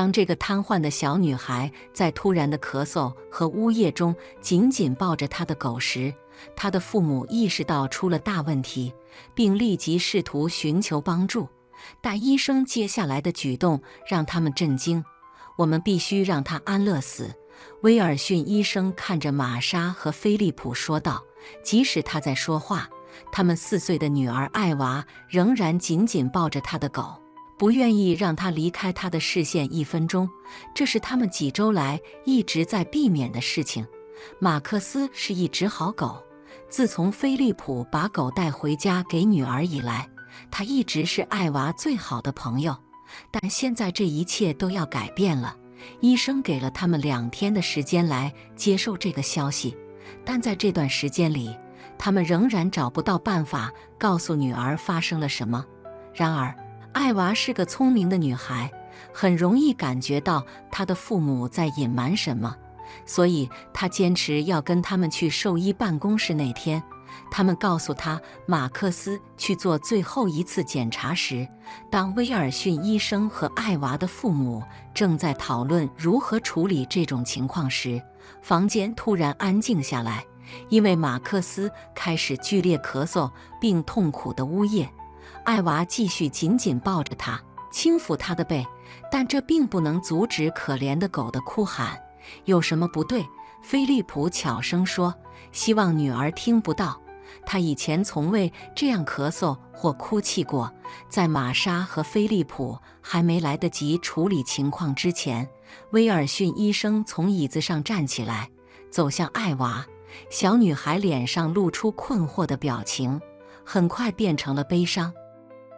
当这个瘫痪的小女孩在突然的咳嗽和呜咽中紧紧抱着她的狗时，她的父母意识到出了大问题，并立即试图寻求帮助。但医生接下来的举动让他们震惊。我们必须让她安乐死，威尔逊医生看着玛莎和菲利普说道。即使他在说话，他们4岁的女儿艾娃仍然紧紧抱着她的狗，不愿意让它离开他的视线1分钟。这是他们几周来一直在避免的事情。马克思是一只好狗，自从菲利普把狗带回家给女儿以来，他一直是艾娃最好的朋友。但现在这一切都要改变了。医生给了他们2天的时间来接受这个消息，但在这段时间里，他们仍然找不到办法告诉女儿发生了什么。然而，艾娃是个聪明的女孩，很容易感觉到她的父母在隐瞒什么，所以她坚持要跟他们去兽医办公室那天。他们告诉她，马克思去做最后一次检查时，当威尔逊医生和艾娃的父母正在讨论如何处理这种情况时，房间突然安静下来，因为马克思开始剧烈咳嗽并痛苦地呜咽。艾娃继续紧紧抱着他，轻抚他的背，但这并不能阻止可怜的狗的哭喊。有什么不对？菲利普悄声说，希望女儿听不到。他以前从未这样咳嗽或哭泣过。在玛莎和菲利普还没来得及处理情况之前，威尔逊医生从椅子上站起来，走向艾娃。小女孩脸上露出困惑的表情，很快变成了悲伤。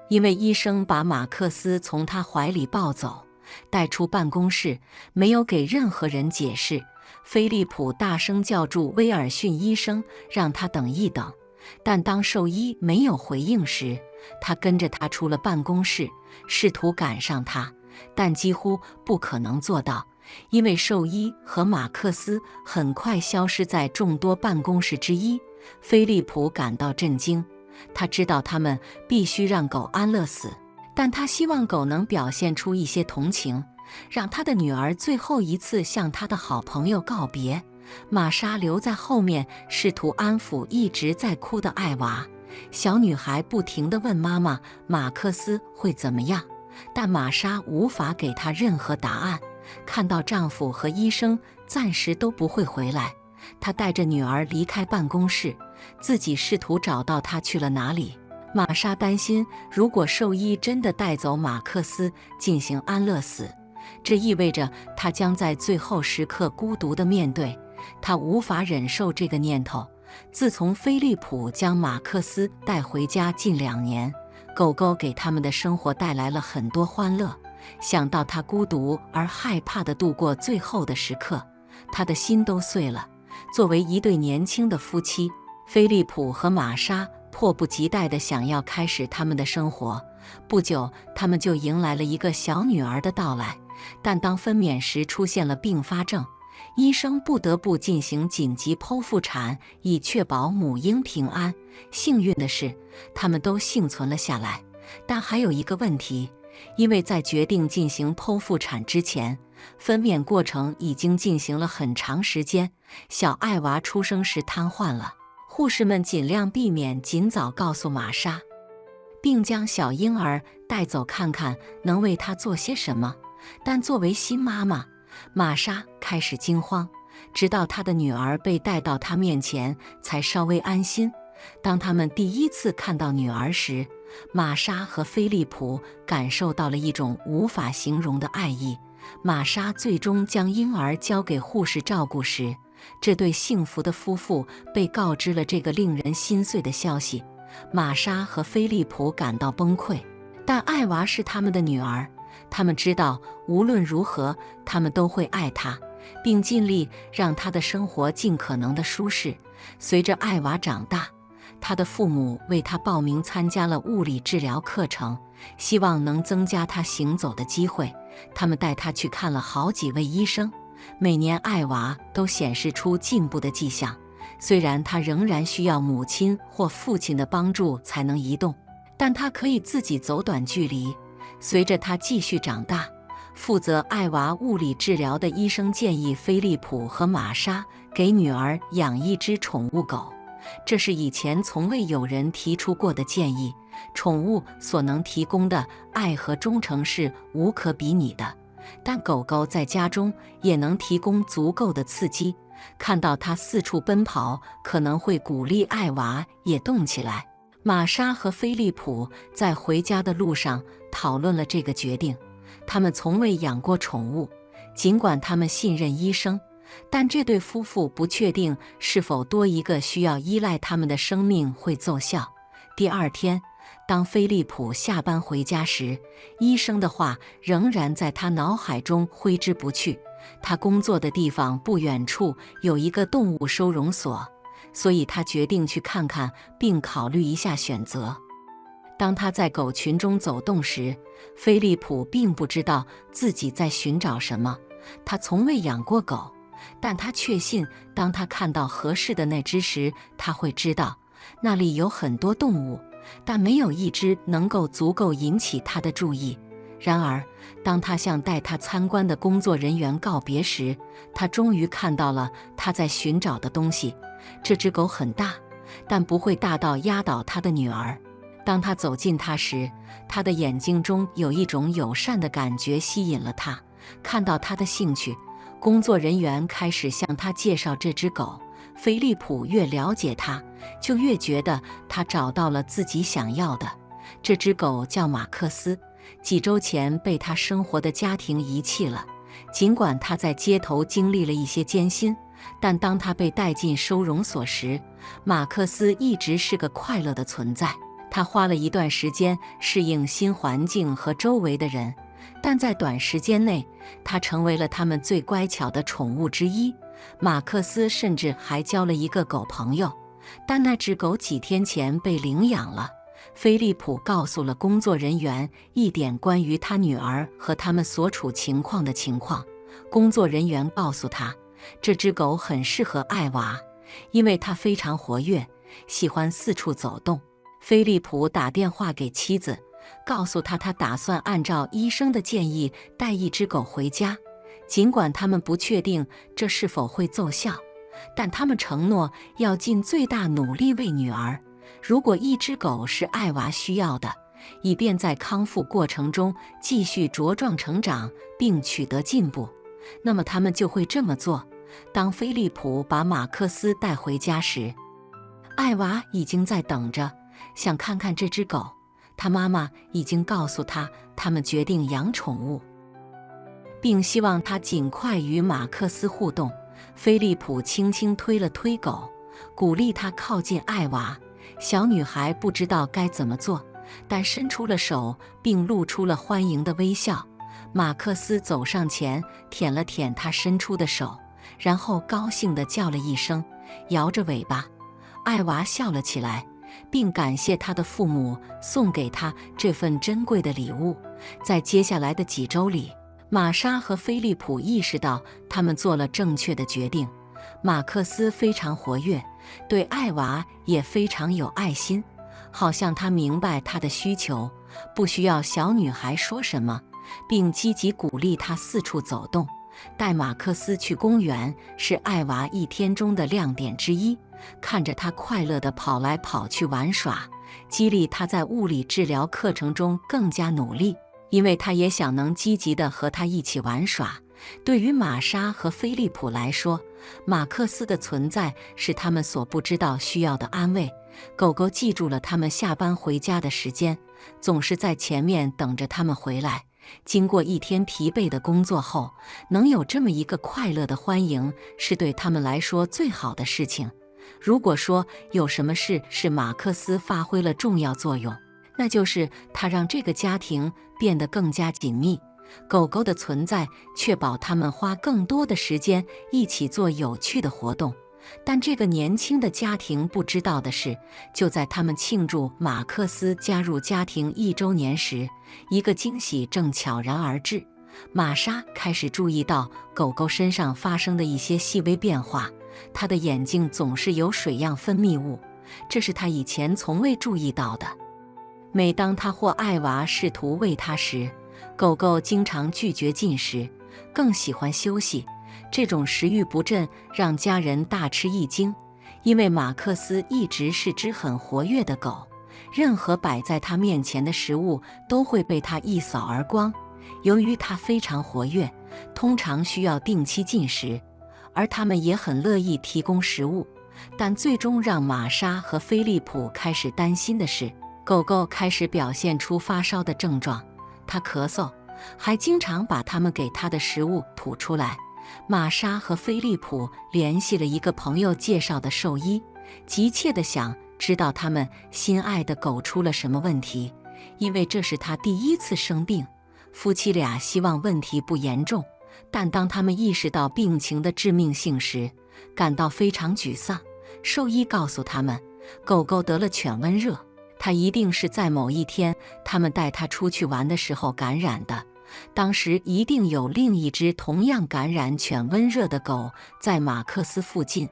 因为医生把马克思从他怀里抱走，带出办公室，没有给任何人解释。菲利普大声叫住威尔逊医生，让他等一等。但当兽医没有回应时，他跟着他出了办公室，试图赶上他，但几乎不可能做到，因为兽医和马克思很快消失在众多办公室之一。菲利普感到震惊，他知道他们必须让狗安乐死，但他希望狗能表现出一些同情，让他的女儿最后一次向他的好朋友告别。玛莎留在后面，试图安抚一直在哭的艾娃。小女孩不停地问妈妈马克思会怎么样，但玛莎无法给她任何答案。看到丈夫和医生暂时都不会回来，她带着女儿离开办公室，自己试图找到她去了哪里。玛莎担心，如果兽医真的带走马克思进行安乐死，这意味着她将在最后时刻孤独地面对。她无法忍受这个念头。自从菲利普将马克思带回家近2年，狗狗给他们的生活带来了很多欢乐。想到他孤独而害怕地度过最后的时刻，他的心都碎了。作为一对年轻的夫妻，菲利普和玛莎迫不及待地想要开始他们的生活。不久，他们就迎来了一个小女儿的到来，但当分娩时出现了并发症，医生不得不进行紧急剖腹产，以确保母婴平安。幸运的是，他们都幸存了下来。但还有一个问题，因为在决定进行剖腹产之前，分娩过程已经进行了很长时间，小艾娃出生时瘫痪了。护士们尽量避免尽早告诉玛莎，并将小婴儿带走看看能为她做些什么。但作为新妈妈，玛莎开始惊慌，直到她的女儿被带到她面前才稍微安心。当他们第一次看到女儿时，玛莎和菲利普感受到了一种无法形容的爱意。玛莎最终将婴儿交给护士照顾时，这对幸福的夫妇被告知了这个令人心碎的消息。玛莎和菲利普感到崩溃，但艾娃是他们的女儿，他们知道无论如何，他们都会爱她，并尽力让她的生活尽可能的舒适。随着艾娃长大，她的父母为她报名参加了物理治疗课程，希望能增加她行走的机会。他们带她去看了好几位医生，每年艾娃都显示出进步的迹象。虽然她仍然需要母亲或父亲的帮助才能移动，但她可以自己走短距离。随着她继续长大，负责艾娃物理治疗的医生建议菲利普和玛莎给女儿养一只宠物狗，这是以前从未有人提出过的建议。宠物所能提供的爱和忠诚是无可比拟的，但狗狗在家中也能提供足够的刺激。看到它四处奔跑，可能会鼓励艾娃也动起来。玛莎和菲利普在回家的路上讨论了这个决定。他们从未养过宠物，尽管他们信任医生，但这对夫妇不确定是否多一个需要依赖他们的生命会奏效。第二天，当菲利普下班回家时，医生的话仍然在他脑海中挥之不去。他工作的地方不远处有一个动物收容所，所以他决定去看看，并考虑一下选择。当他在狗群中走动时，菲利普并不知道自己在寻找什么。他从未养过狗，但他确信，当他看到合适的那只时，他会知道那里有很多动物，但没有一只能够足够引起他的注意。然而，当他向带他参观的工作人员告别时，他终于看到了他在寻找的东西。这只狗很大，但不会大到压倒他的女儿。当他走近它时，他的眼睛中有一种友善的感觉吸引了他。看到他的兴趣，工作人员开始向他介绍这只狗。菲利普越了解他，就越觉得他找到了自己想要的。这只狗叫马克思，几周前被他生活的家庭遗弃了。尽管他在街头经历了一些艰辛，但当他被带进收容所时，马克思一直是个快乐的存在。他花了一段时间适应新环境和周围的人，但在短时间内，他成为了他们最乖巧的宠物之一。马克思甚至还交了一个狗朋友，但那只狗几天前被领养了。菲利普告诉了工作人员一点关于他女儿和他们所处情况的情况。工作人员告诉他，这只狗很适合艾娃，因为它非常活跃，喜欢四处走动。菲利普打电话给妻子，告诉他打算按照医生的建议带一只狗回家。尽管他们不确定这是否会奏效，但他们承诺要尽最大努力为女儿。如果一只狗是艾娃需要的，以便在康复过程中继续茁壮成长并取得进步，那么他们就会这么做。当菲利普把马克思带回家时，艾娃已经在等着，想看看这只狗。他妈妈已经告诉他，他们决定养宠物，并希望他尽快与马克思互动。菲利普轻轻推了推狗，鼓励他靠近艾娃。小女孩不知道该怎么做，但伸出了手，并露出了欢迎的微笑。马克思走上前，舔了舔她伸出的手，然后高兴地叫了一声，摇着尾巴。艾娃笑了起来，并感谢他的父母送给他这份珍贵的礼物。在接下来的几周里，玛莎和菲利普意识到他们做了正确的决定。马克思非常活跃，对艾娃也非常有爱心，好像他明白她的需求，不需要小女孩说什么，并积极鼓励她四处走动。带马克思去公园是艾娃一天中的亮点之一，看着他快乐地跑来跑去玩耍，激励他在物理治疗课程中更加努力，因为他也想能积极地和他一起玩耍。对于玛莎和菲利普来说，马克思的存在是他们所不知道需要的安慰。狗狗记住了他们下班回家的时间，总是在前面等着他们回来。经过一天疲惫的工作后，能有这么一个快乐的欢迎，是对他们来说最好的事情。如果说有什么事是马克思发挥了重要作用，那就是他让这个家庭变得更加紧密。狗狗的存在确保他们花更多的时间一起做有趣的活动。但这个年轻的家庭不知道的是，就在他们庆祝马克思加入家庭1周年时，一个惊喜正悄然而至。玛莎开始注意到狗狗身上发生的一些细微变化，它的眼睛总是有水样分泌物，这是她以前从未注意到的。每当她或艾娃试图喂它时，狗狗经常拒绝进食，更喜欢休息。这种食欲不振让家人大吃一惊，因为马克思一直是只很活跃的狗，任何摆在他面前的食物都会被他一扫而光。由于他非常活跃，通常需要定期进食，而他们也很乐意提供食物。但最终让玛莎和菲利普开始担心的是，狗狗开始表现出发烧的症状，它咳嗽，还经常把他们给它的食物吐出来。玛莎和菲利普联系了一个朋友介绍的兽医，急切地想知道他们心爱的狗出了什么问题，因为这是他第一次生病。夫妻俩希望问题不严重，但当他们意识到病情的致命性时，感到非常沮丧。兽医告诉他们，狗狗得了犬瘟热，它一定是在某一天他们带它出去玩的时候感染的。当时一定有另一只同样感染犬瘟热的狗在马克思附近，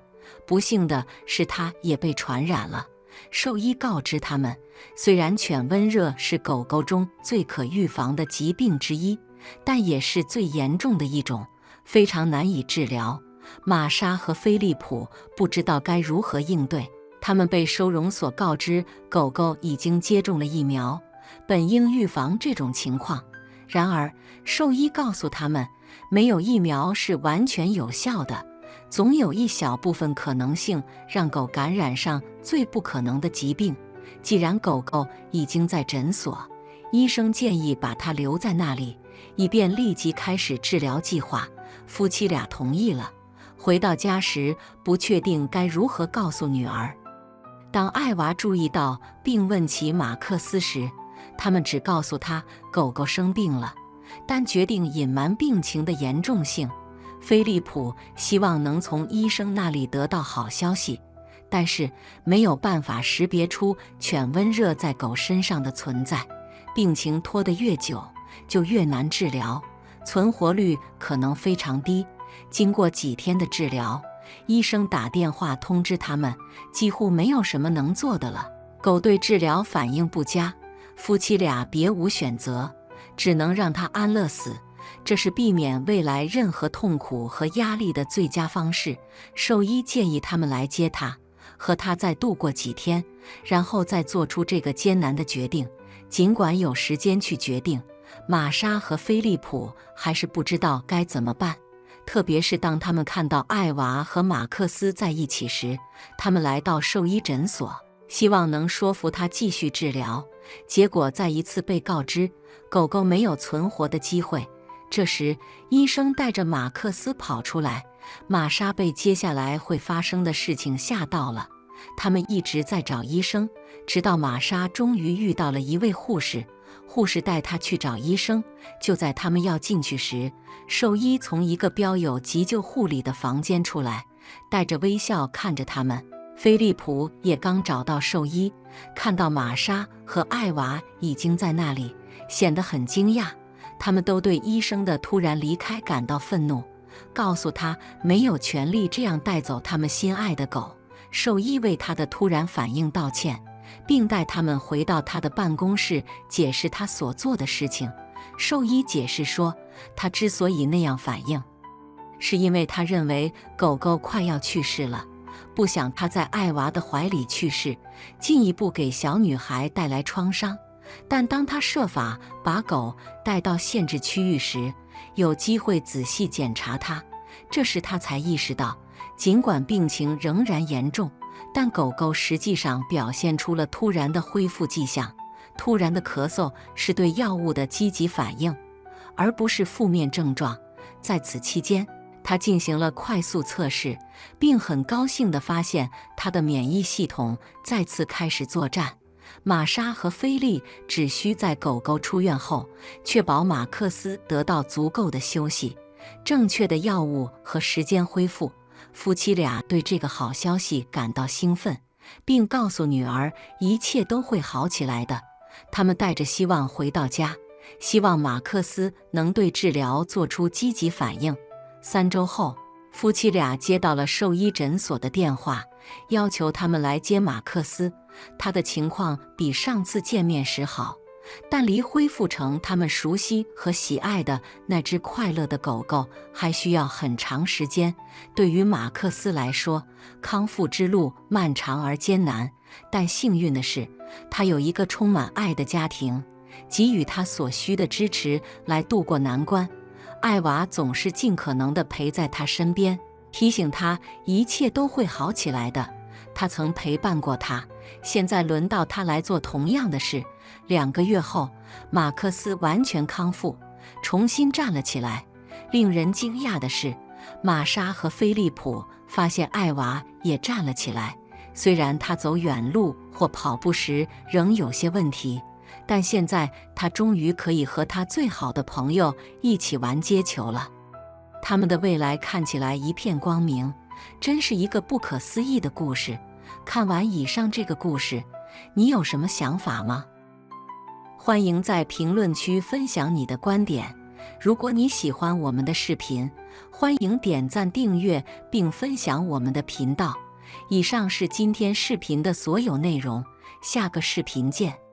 不幸的是它也被传染了。兽医告知他们，虽然犬瘟热是狗狗中最可预防的疾病之一，但也是最严重的一种，非常难以治疗。玛莎和菲利普不知道该如何应对，他们被收容所告知狗狗已经接种了疫苗，本应预防这种情况。然而，兽医告诉他们，没有疫苗是完全有效的，总有一小部分可能性让狗感染上最不可能的疾病。既然狗狗已经在诊所，医生建议把它留在那里，以便立即开始治疗计划。夫妻俩同意了。回到家时，不确定该如何告诉女儿。当艾娃注意到并问起马克思时，他们只告诉他狗狗生病了，但决定隐瞒病情的严重性。菲利普希望能从医生那里得到好消息，但是没有办法识别出犬瘟热在狗身上的存在。病情拖得越久，就越难治疗，存活率可能非常低。经过几天的治疗，医生打电话通知他们，几乎没有什么能做的了。狗对治疗反应不佳，夫妻俩别无选择，只能让它安乐死。这是避免未来任何痛苦和压力的最佳方式。兽医建议他们来接它，和它再度过几天，然后再做出这个艰难的决定。尽管有时间去决定，玛莎和菲利普还是不知道该怎么办。特别是当他们看到艾娃和马克思在一起时，他们来到兽医诊所，希望能说服他继续治疗。结果再一次被告知，狗狗没有存活的机会。这时，医生带着马克思跑出来，玛莎被接下来会发生的事情吓到了。他们一直在找医生，直到玛莎终于遇到了一位护士。护士带他去找医生，就在他们要进去时，兽医从一个标有急救护理的房间出来，带着微笑看着他们。菲利普也刚找到兽医，看到玛莎和艾娃已经在那里，显得很惊讶。他们都对医生的突然离开感到愤怒，告诉他没有权利这样带走他们心爱的狗。兽医为他的突然反应道歉，并带他们回到他的办公室，解释他所做的事情。兽医解释说，他之所以那样反应，是因为他认为狗狗快要去世了，不想它在艾娃的怀里去世，进一步给小女孩带来创伤。但当他设法把狗带到限制区域时，有机会仔细检查它，这时他才意识到，尽管病情仍然严重，但狗狗实际上表现出了突然的恢复迹象。突然的咳嗽是对药物的积极反应，而不是负面症状。在此期间，他进行了快速测试，并很高兴地发现他的免疫系统再次开始作战。玛莎和菲利只需在狗狗出院后，确保马克思得到足够的休息、正确的药物和时间恢复。夫妻俩对这个好消息感到兴奋，并告诉女儿一切都会好起来的。他们带着希望回到家，希望马克思能对治疗做出积极反应。3周后，夫妻俩接到了兽医诊所的电话，要求他们来接马克思。他的情况比上次见面时好，但离恢复成他们熟悉和喜爱的那只快乐的狗狗还需要很长时间。对于马克思来说，康复之路漫长而艰难，但幸运的是，他有一个充满爱的家庭，给予他所需的支持来度过难关。艾娃总是尽可能地陪在他身边，提醒他一切都会好起来的。他曾陪伴过他，现在轮到他来做同样的事。2个月后，马克思完全康复，重新站了起来。令人惊讶的是，玛莎和菲利普发现艾娃也站了起来。虽然他走远路或跑步时仍有些问题，但现在他终于可以和他最好的朋友一起玩接球了。他们的未来看起来一片光明，真是一个不可思议的故事。看完以上这个故事，你有什么想法吗？欢迎在评论区分享你的观点。如果你喜欢我们的视频，欢迎点赞、订阅并分享我们的频道。以上是今天视频的所有内容，下个视频见。